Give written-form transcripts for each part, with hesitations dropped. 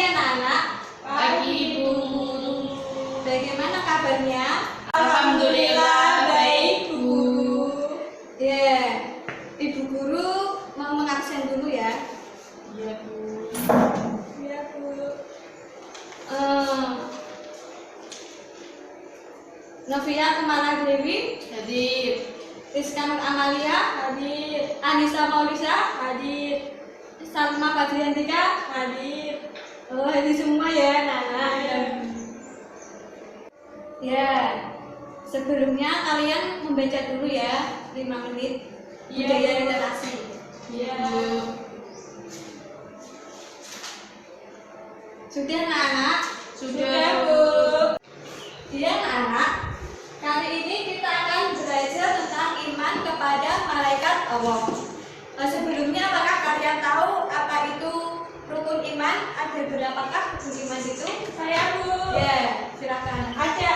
anak-anak. Pagi Ibu Guru. Bagaimana kabarnya? Alhamdulillah baik Bu Guru. Ya, Ibu Guru mau mengabsen dulu ya. Iya Bu. Iya Bu. Novia Kemala Dewi, Hadir. Rizka Nur Amalia, hadir. Anissa Maulisa, hadir. Salma Fadliantika, hadir. Oh, hadir semua ya, Nana. Ya, sebelumnya kalian membaca dulu ya, 5 menit. Budaya literasi. Iya. Sudah anak-anak? Sudah Bu. Iya anak-anak. Kali ini kita akan belajar tentang iman kepada malaikat Allah. Sebelumnya apakah kalian tahu apa itu rukun iman? Ada berapakah rukun iman itu? Saya Bu. Ya, silakan. Ada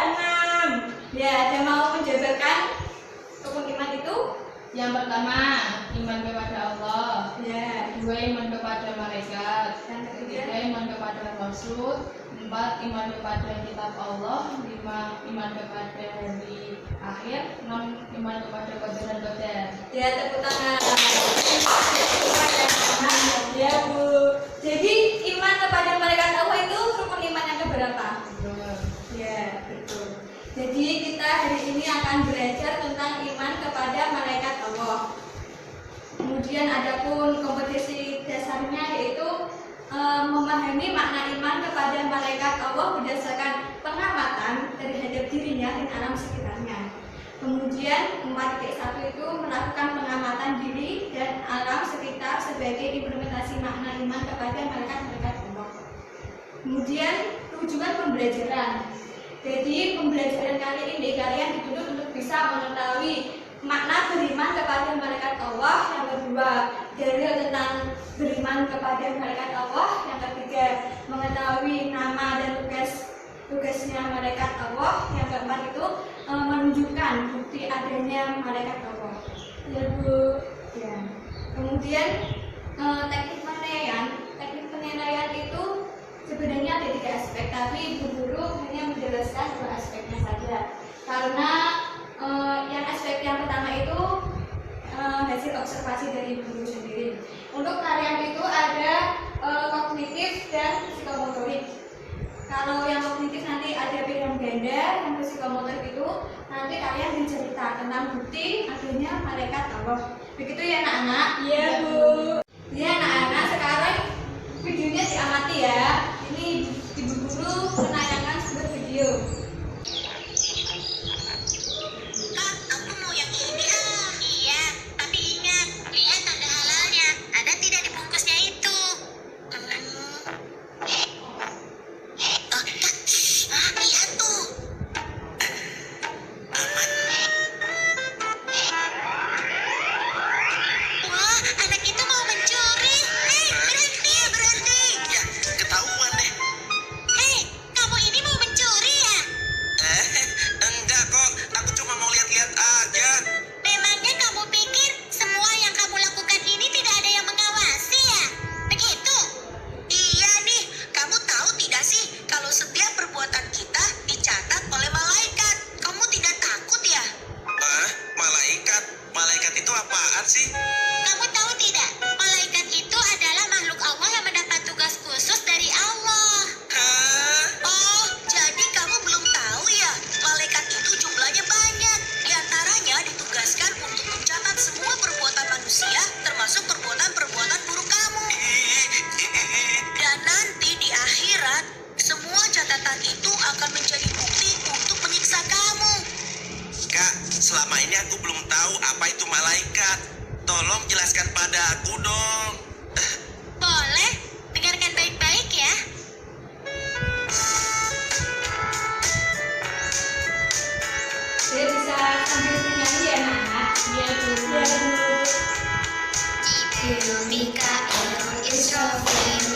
6. Ya, ada mau menjabarkan rukun iman itu? Yang pertama, iman kepada Allah. Ya. 2, iman kepada malaikat. Yang ketiga? 3, iman kepada Rasul. 4, iman kepada kitab Allah. 5, iman kepada hari akhir. 6, iman kepada qadar dan qadar. Ya, tepuk tangan. Ya Bu. Jadi iman kepada malaikat Allah itu rukun iman yang keberapa? Ya, betul. Jadi kita hari ini akan belajar tentang iman kepada malaikat Allah. Kemudian adapun kompetisi dasarnya yaitu memahami makna iman kepada malaikat Allah berdasarkan pengamatan terhadap dirinya dan alam sekitarnya. Kemudian 4.1 itu melakukan pengamatan diri dan alam sekitar sebagai implementasi makna iman kepada malaikat Allah. Kemudian tujuan pembelajaran. Jadi pembelajaran kali ini kalian dituntut untuk bisa mengetahui makna beriman kepada malaikat Allah. Yang kedua, dalil tentang beriman kepada malaikat Allah. Yang ketiga, mengetahui nama dan tugasnya malaikat Allah. Yang keempat itu menunjukkan bukti adanya malaikat Allah. Ya Bu. Ya. Kemudian teknik penilaian. Teknik penilaian itu sebenarnya ada 3 aspek, tapi Ibu Guru hanya menjelaskan 2 aspeknya saja. Karena yang aspek yang pertama itu hasil observasi dari Ibu Guru sendiri. Untuk kalian itu ada kognitif dan psikomotorik. Kalau yang kognitif nanti ada pilihan ganda, yang psikomotorik itu nanti kalian bercerita tentang bukti adanya malaikat Allah. Begitu ya anak-anak? Iya Bu. Ya anak-anak, sekarang videonya diamati ya. Ini Ibu Guru menayangkan sebuah video. Kak, aku mau yang ini Iya, tapi ingat, lihat tanda halalnya. Ada tidak di bungkusnya itu? Kak, lihat tuh. Wah, anak itu mau mencuri. Hei, berhenti. Ya, ketahuan deh. Hei, kamu ini mau mencuri ya? Enggak kok. Aku cuma mau lihat-lihat aja. Memangnya kamu pikir semua yang kamu lakukan ini tidak ada yang mengawasi ya? Begitu? Iya nih, kamu tahu tidak sih kalau setiap perbuatan kita dicatat oleh malaikat? Kamu tidak takut ya? Malaikat? Malaikat itu apaan sih? Kamu tahu tidak? Malaikat itu adalah makhluk Allah yang mendapat tugas khusus dari Allah. Hah? Oh, jadi kamu belum tahu ya? Malaikat itu jumlahnya banyak. Di antaranya ditugaskan untuk mencatat semua perbuatan manusia, termasuk perbuatan-perbuatan buruk kamu. Dan nanti di akhirat, semua catatan itu akan menjadi bukti untuk menyiksa kamu. Kak, selama ini aku belum tahu apa itu malaikat. Tolong jelaskan pada aku dong. Boleh? Dengarkan baik-baik ya. Saya bisa sambil bernyanyi ya anak-anak. Iya Bu. Ya Bu. Jibril, Mikail, Israfil,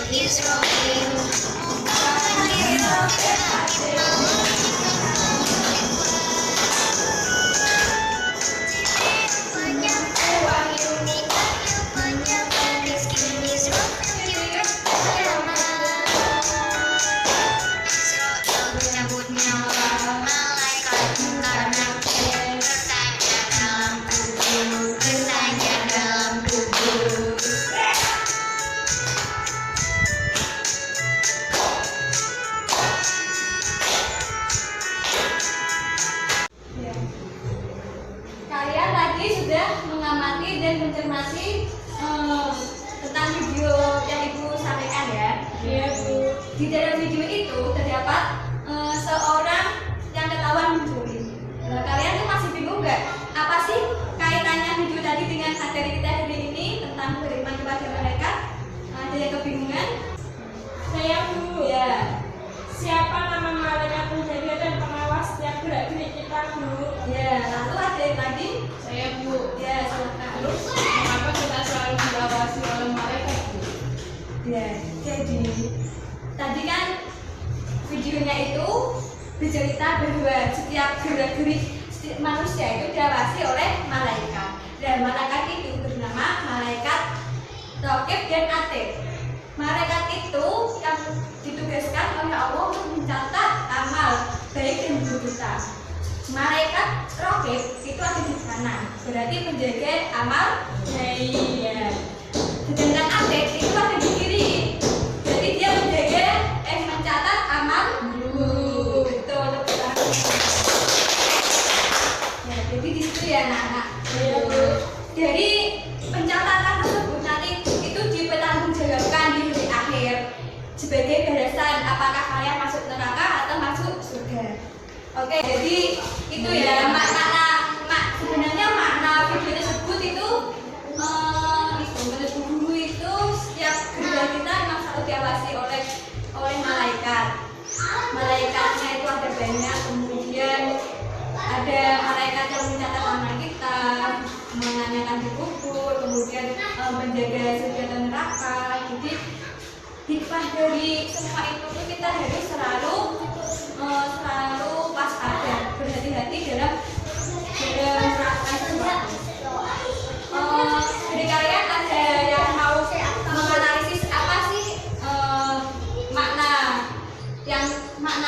di dalam video itu terdapat seorang yang ketahuan mencuri. Nah, kalian tuh masih bingung nggak? Apa sih kaitannya video tadi dengan materi kita hari ini tentang beriman kepada malaikat? Ada yang kebingungan? Saya Bu. Ya. Siapa nama malaikat penjaga dan pengawas setiap gerak-gerik kita, Bu? Ya. Lalu ada yang lagi? Saya Bu. Ya, silakan. Mengapa kita selalu diawasi oleh malaikat, Bu? Ya. Jadi tadi kan videonya itu bercerita bahwa setiap gerak-gerik manusia itu diawasi oleh malaikat. Dan malaikat itu bernama malaikat Raqib dan Atid. Malaikat itu yang ditugaskan oleh Allah untuk mencatat amal baik dan buruk kita. Malaikat Raqib itu ada di kanan, berarti menjaga amal baik. Ya. Sedangkan Atid itu ada di kiri, jadi dia menjaga mencatat amal buruk. Betul, betul. Ya, jadi di situ ya anak-anak. Jadi pencatatan tersebut nanti itu dipertanggungjawabkan di hari akhir sebagai balasan apakah kalian masuk neraka atau masuk surga. Oke, jadi itu ya sebenarnya makna video tersebut itu menurut guru itu setiap gerak kita memang selalu diawasi oleh malaikat. Malaikatnya itu ada banyak, kemudian ada malaikat yang mencatat amal kita, menanyakan di kubur, kemudian menjaga surga dan neraka. Jadi hikmah dari semua itu kita harus selalu waspada, berhati-hati dalam melakukan sesuatu. Dari kalian ada yang mau menganalisis apa sih makna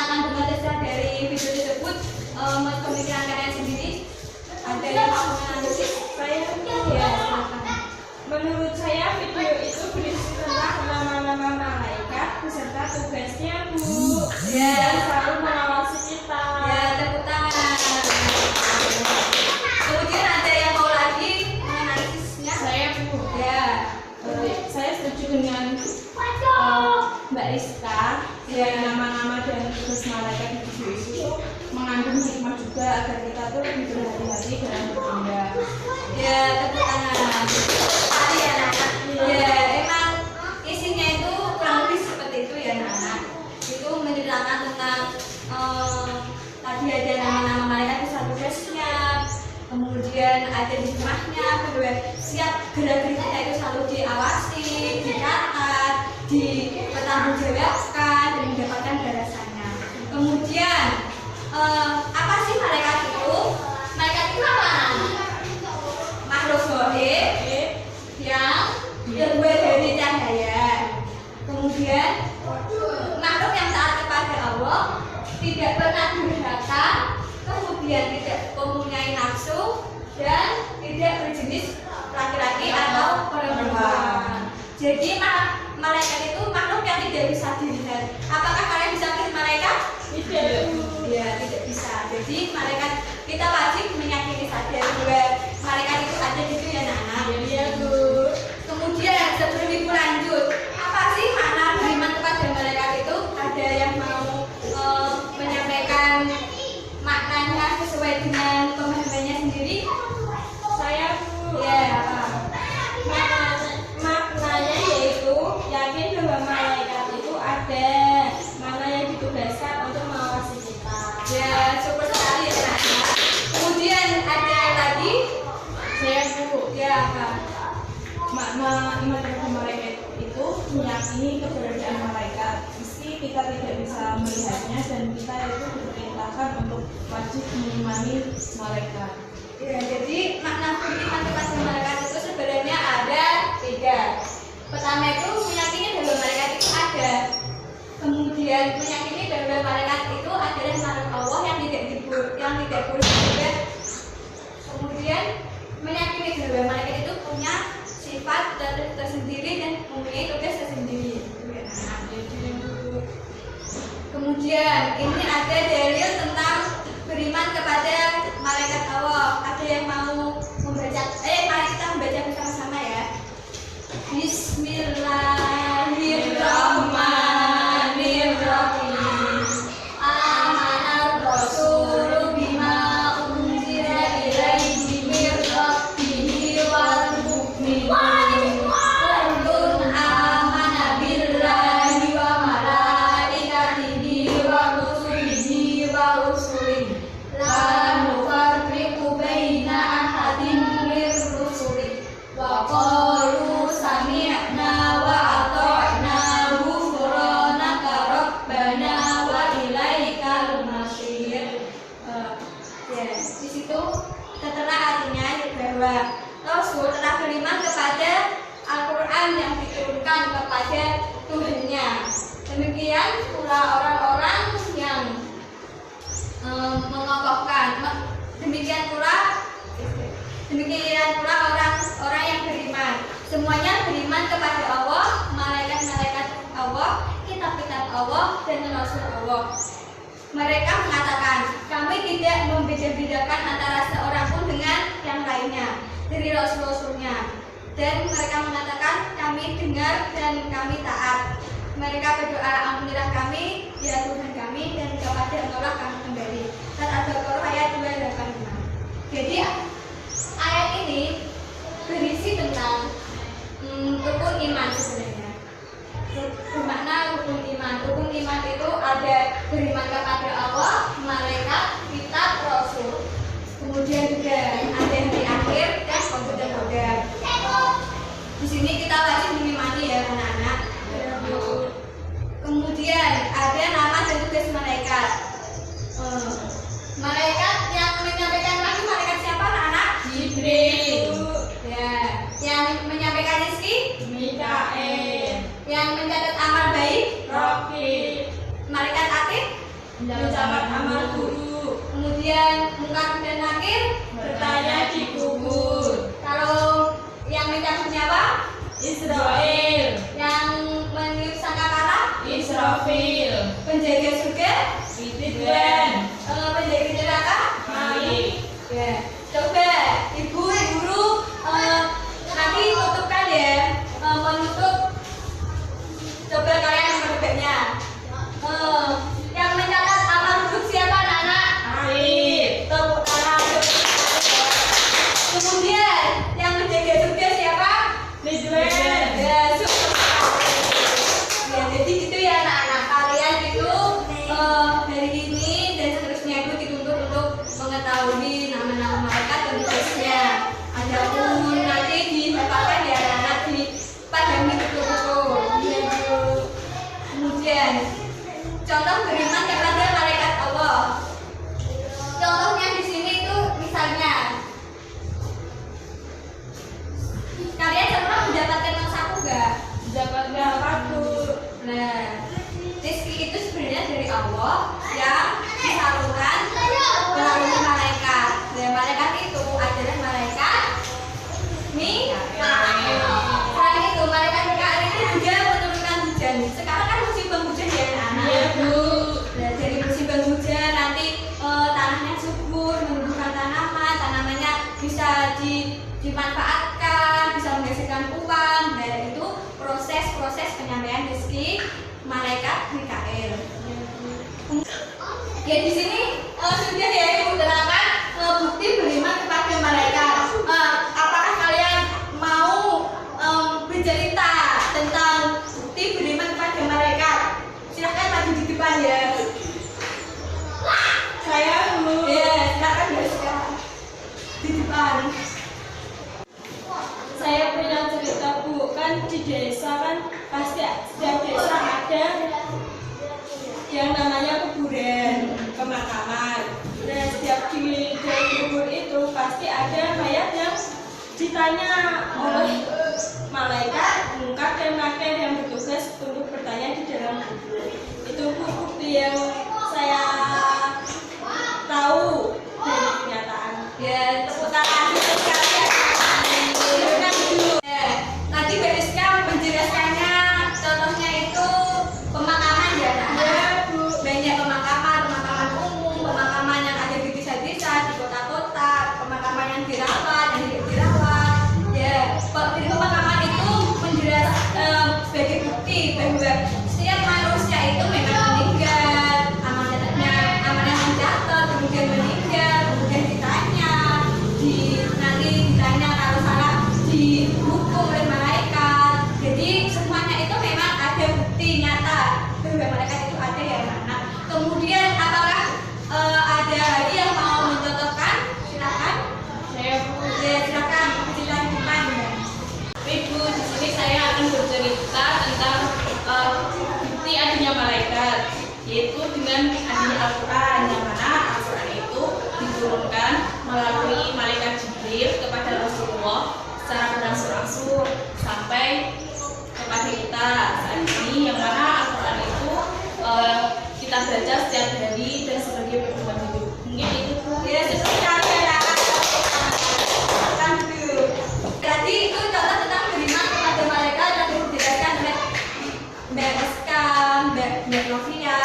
kandungan dasar dari video tersebut, pemikiran kalian sendiri? Ada yang mau menganalisis? Saya Ya, silakan. Menurut saya video itu berisi tentang nama-nama malaikat beserta tugasnya, Bu. Ya. Dan selalu mengawasi kita. Ya, tepuk tangan. Kemudian ada yang mau lagi menganalisisnya? Saya Bu. Ya. Saya setuju dengan Mbak Rizka. Ya. Nama-nama dan tugas malaikat di video itu mengandung hikmah juga agar kita tuh lebih berhati-hati dalam bertindak. Ya, tepuk tangan. Tadi ya, anak. Ya, emang isinya itu kurang lebih seperti itu ya, anak. Itu menceritakan tentang tadi ada nama-nama malaikat itu satu tugasnya, kemudian ada hikmahnya, kedua siap gerak-gerik kita itu selalu diawasi, dicatat, dipertanggungjawabkan dan mendapatkan balasannya. Kemudian apa sih malaikat itu? Malaikat itu apa? Makhluk gaib yang terbuat dari cahaya. Kemudian makhluk yang taat kepada Allah, tidak pernah durhaka, kemudian tidak mempunyai nafsu dan tidak berjenis laki-laki atau perempuan. Jadi malaikat itu makhluk yang tidak bisa dilihat. Apakah kalian bisa melihat malaikat? Tidak. Ya, tidak bisa. Jadi malaikat kita wajib meyakini saja bahwa malaikat itu ada gitu ya, Nana. Iya, Bu. Kemudian sebelum ibu lanjut, apa sih makna beriman kepada malaikat itu? Ada yang mau menyampaikan maknanya sesuai dengan pemahamannya sendiri? Saya, Bu. Ya, apa? Maknanya yaitu yakin bahwa malaikat itu ada, mana yang ditugaskan untuk mengawasi kita. Ya, super sekali ya, Nana. Kemudian ada lagi? Saya Bu. Ya, apa? Makna iman kepada malaikat itu meyakini keberadaan malaikat, meski kita tidak bisa melihatnya dan kita itu diperintahkan untuk wajib mengimani malaikat. Ya, jadi makna beriman kepada malaikat itu sebenarnya ada 3. Pertama itu meyakini bahwa malaikat itu ada. Kemudian meyakini bahwa malaikat itu adalah makhluk Allah yang tidak boleh dilihat. Kemudian meyakini bahwa malaikat itu punya sifat tersendiri dan mempunyai tugas tersendiri. Kemudian ini ada dalil tentang beriman kepada malaikat Allah. Ada yang mau membaca? Mari kita membaca bersama-sama ya. Bismillahirrahmanirrahim. Demikian pula orang-orang yang mengokohkan. Demikian pula orang-orang yang beriman. Semuanya beriman kepada Allah, malaikat-malaikat Allah, kitab-kitab Allah, dan rasul Allah. Mereka mengatakan, kami tidak membeda-bedakan antara seorang pun dengan yang lainnya dari rasul-rasulnya. Dan mereka mengatakan, kami dengar dan kami taat. Mereka berdoa, ampunilah kami, ya Tuhan kami, dan kepada Engkau kami kembali. Dan Al-Baqarah ayat 285. Jadi ayat ini berisi tentang rukun iman sebenarnya. Bermakna rukun iman. Rukun iman itu ada beriman kepada Allah, malaikat, kitab, rasul. Kemudian juga ada hari akhir dan qadar. Di sini kita wajib mengimani ya anak-anak. Kemudian ada nama dan tugas malaikat. Malaikat yang menyampaikan wahyu, malaikat siapa anak-anak? Jibril. Ya, yang menyampaikan rezeki? Mikael. Yang mencatat amal baik? Raqib. Malaikat atid? Mencatat amal guru. Kemudian mungkar dan nakir? Bertanya di kubur. Kalau yang mencabut nyawa? Israel. Yang meniup sangkakala? Israfil. Penjaga surga? Ridwan. Penjaga neraka? Malik. Ya, coba ibu guru nanti tutupkan ya, menutup. Coba kalian menebaknya. Yang mencatat amal hidup siapa anak-anak? Arif. Tepuk tangan. Kemudian yang menjaga surga siapa? Ridwan. Ya, ya, jadi gitu ya anak-anak. Kalian itu hari ini dan seterusnya itu dituntut untuk mengetahui nama-nama malaikat dan tugasnya. Adapun nanti dihafalkan ya anak-anak, dipahami betul-betul. Ya, Bu. Kemudian contoh beriman kepada malaikat Allah. Contohnya di sini itu misalnya kalian pernah mendapatkan uang saku enggak? Dapatkan aku. Nah, rezeki itu sebenarnya dari Allah yang disalurkan melalui malaikat. Dan malaikat itu adalah malaikat Mikael. Selain itu, malaikat Mikael itu juga menurunkan hujan. Sekarang kan musim penghujan ya anak-anak. Iya, Bu. Nah, dari musim penghujan nanti tanahnya subur, menumbuhkan tanamannya bisa dimanfaatkan, bisa menghasilkan uang. Dan itu proses penyampaian rezeki malaikat Mikael. Ya di sini sudah ya Ibu terangkan bukti beriman kepada malaikat. Apakah kalian mau bercerita tentang bukti beriman kepada malaikat? Silahkan maju di depan ya. Saya Bu. Ya, silakan ya sekarang di depan. Saya punya cerita Bu, kan di desa kan pasti setiap desa ada yang namanya kuburan, pemakaman. Dan setiap di kubur itu pasti ada mayat yang ditanya oleh malaikat, mungkar dan nakir yang bertugas untuk bertanya di dalam kubur. Itu bukti yang saya tahu dari kenyataan. Ya, tepuk tangan dulu sekalian. Silakan dulu. Ya, nanti Bereska menjelaskannya. Contohnya itu pemakaman ya, Nak. Ya, Bu. Banyak pemakaman umum, pemakaman yang ada di desa-desa, di kota-kota, pemakaman yang dirawat, yang tidak dirawat. Ya, di pemakaman itu menjelaskan sebagai bukti bahwa setiap manusia itu memang meninggal, amanah mencatat, kemudian meninggal, kemudian ditanya, nanti ditanya kalau salah dihukum oleh malaikat. Jadi semuanya itu memang ada bukti nyata bahwa malaikat itu ada ya anak. Kemudian apakah ada lagi yang mau mencontohkan? Silakan. Saya Bu. Ya, silakan cerita di depan ya. Ibu, di sini saya akan bercerita tentang bukti adanya malaikat, yaitu dengan adanya Al-Quran, yang mana Al-Quran itu diturunkan melalui malaikat Jibril kepada Rasulullah secara berangsur-angsur sampai kepada kita saat ini, yang mana Al-Quran itu kita baca setiap hari dan sebagai pedoman hidup. Mungkin itu Ya, seperti kalian kan dulu. Jadi itu contoh tentang beriman kepada malaikat yang dijelaskan oleh Mbak Eska, Mbak Novia.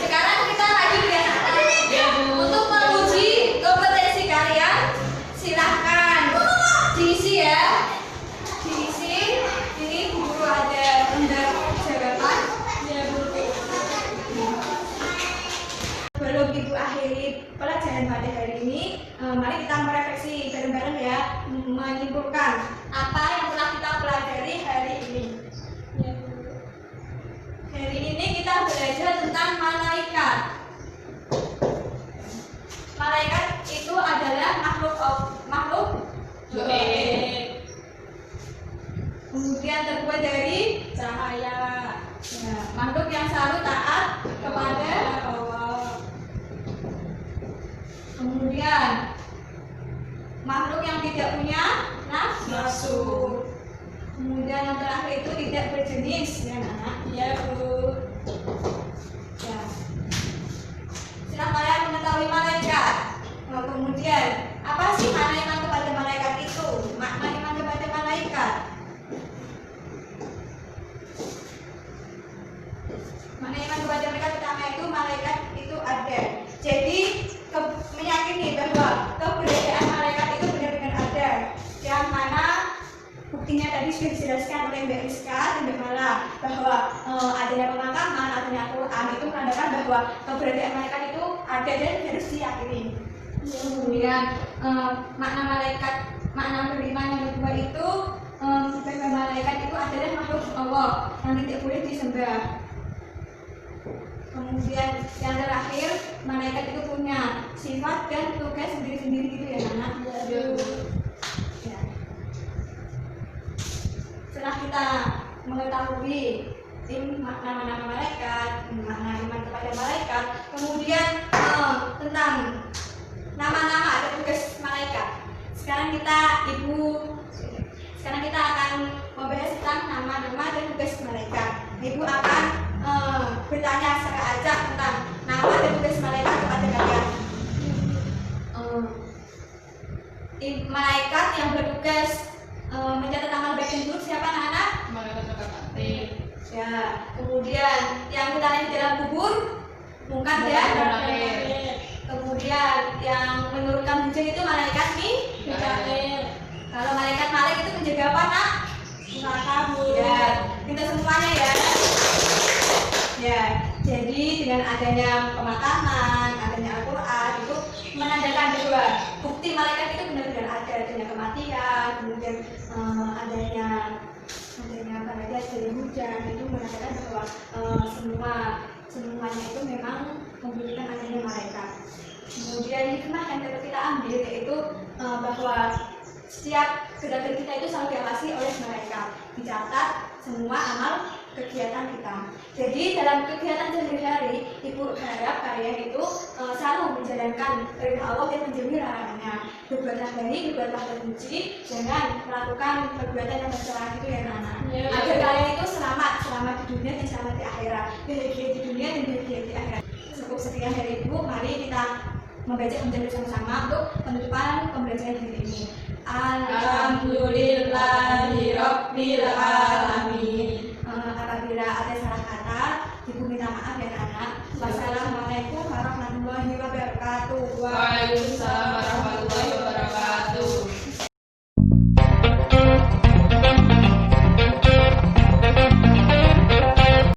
Sekarang kita lanjut ya. Untuk menguji kompetensi kalian, silahkan diisi ya. Diisi. Ini guru ada lembar jawaban. Ya Bu. Belum Ibu akhiri pelajaran pada hari ini, mari kita merefleksi bareng-bareng ya, menyimpulkan apa yang telah kita pelajari hari ini. Hari ini kita belajar tentang malaikat. Malaikat itu adalah makhluk gaib. Kemudian terbuat dari cahaya. Ya, makhluk yang selalu taat kepada Allah. Kemudian makhluk yang tidak punya nafsu. Kemudian yang terakhir itu tidak berjenis ya anak. Ya Bu. Ya. Setelah kalian mengetahui malaikat, kemudian apa sih makna iman kepada malaikat itu? Makna iman kepada malaikat. Makna iman kepada mereka pertama itu malaikat itu ada. Jadi meyakini bahwa keberadaan malaikat itu benar-benar ada. Yang mana buktinya tadi sudah dijelaskan oleh Mbak Rizka dan Mbak Mala bahwa adanya pemakaman, adanya Al-Quran itu menandakan bahwa keberadaan malaikat itu ada dan harus diyakini. Kemudian makna beriman yang kedua itu bahwa malaikat itu adalah makhluk Allah yang tidak boleh disembah. Kemudian yang terakhir, malaikat itu punya sifat dan tugas sendiri-sendiri gitu ya anak. Ya. Setelah kita mengetahui makna malaikat, makna iman kepada malaikat, kemudian tentang nama-nama atau tugas malaikat. Sekarang kita akan membahas tentang nama-nama dan tugas malaikat. Ibu akan bertanya secara acak tentang nama dan tugas malaikat kepada kalian. Malaikat yang bertugas mencatat amal baik dan buruk siapa anak-anak? malaikat terkatib. Ya, kemudian yang bertanya di dalam kubur, mungkar dan nakir. Kemudian yang menurunkan hujan itu malaikat Mikail. Kalau malaikat Malik itu menjaga apa nak? Neraka Bu. Ya, kita semuanya ya. Ya, jadi dengan adanya pemakaman, adanya Al-Quran itu menandakan bahwa bukti malaikat itu benar-benar ada, adanya kematian, kemudian adanya hujan itu menandakan bahwa semuanya itu memang membutuhkan adanya malaikat. Kemudian hikmah yang dapat kita ambil yaitu bahwa setiap kegiatan kita itu selalu diawasi oleh malaikat, dicatat semua amal kegiatan kita. Jadi dalam kegiatan sehari-hari, Ibu harap kalian itu selalu menjalankan perintah Allah dan menjauhi larangannya. Berbuatlah baik, berbuatlah terpuji, jangan melakukan perbuatan yang tercela itu ya anak. Agar kalian itu selamat di dunia dan selamat di akhirat, bahagia di dunia dan bahagia di akhirat. Cukup sekian dari Ibu, mari kita membaca hamdalah bersama-sama untuk penutupan pembelajaran hari ini. Alhamdulillahirabbil alamin. Apabila ada salah kata, Ibu minta maaf ya anak. Wassalamualaikum warahmatullahi wabarakatuh. Waalaikumsalam warahmatullahi wabarakatuh.